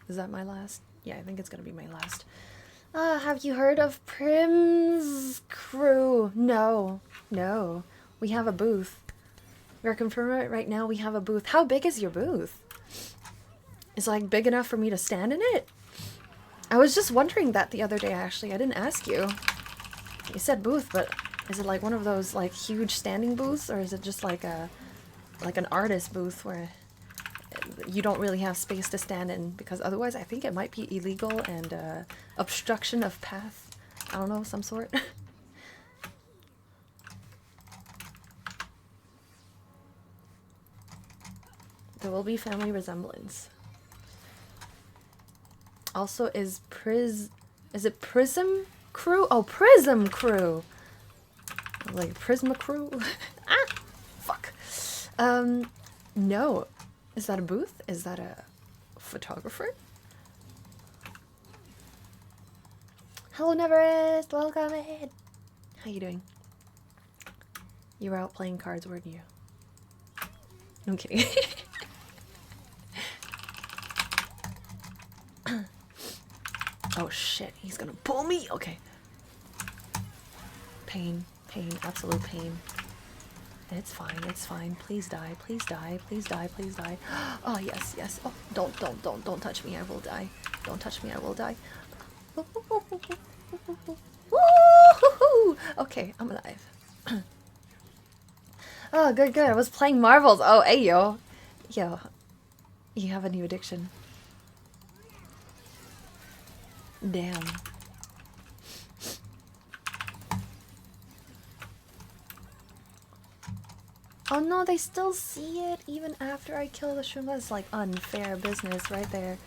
Is that my last? Yeah, I think it's gonna be my last. Have you heard of Prim's crew? No. No. We have a booth. We're confirming it right now. We have a booth. How big is your booth? Is it like big enough for me to stand in it? I was just wondering that the other day, actually. I didn't ask you. You said booth, but is it like one of those like huge standing booths, or is it just like an artist booth where you don't really have space to stand in? Because otherwise I think it might be illegal and obstruction of path. I don't know, some sort. There will be family resemblance. Also, is it Prism Crew? Oh, Prism Crew! Like Prisma Crew? Ah! Fuck. No. Is that a booth? Is that a photographer? Hello, Neverest! Welcome in! How you doing? You were out playing cards, weren't you? I'm kidding. Oh shit, he's gonna pull me! Okay. Pain, pain, absolute pain. It's fine, it's fine. Please die, please die, please die, please die. Oh yes, yes. Oh, don't touch me, I will die. Don't touch me, I will die. Okay, I'm alive. Oh, good, good. I was playing marbles. Oh, hey, yo. Yo, you have a new addiction. Damn. Oh no, they still see it even after I kill the shroom. That's like unfair business right there.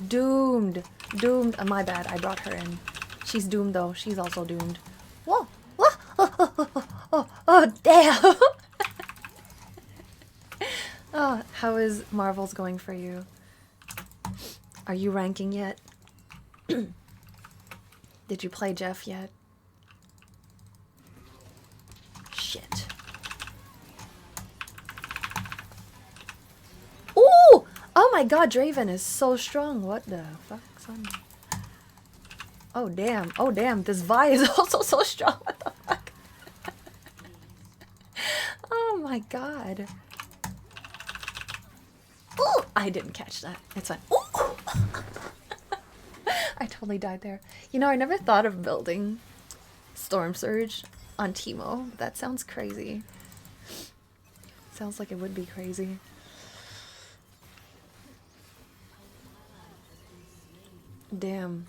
Doomed. Doomed. My bad, I brought her in. She's doomed though. She's also doomed. Whoa! Whoa! Oh, damn! Oh, how is Marvel's going for you? Are you ranking yet? Did you play Jeff yet? Shit. Ooh! Oh my god, Draven is so strong. What the fuck, son? Oh damn. Oh damn, this Vi is also so strong. What the fuck? Oh my god. Ooh! I didn't catch that. It's fine. Ooh! I totally died there. You know, I never thought of building Storm Surge on Teemo. That sounds crazy. Sounds like it would be crazy. Damn.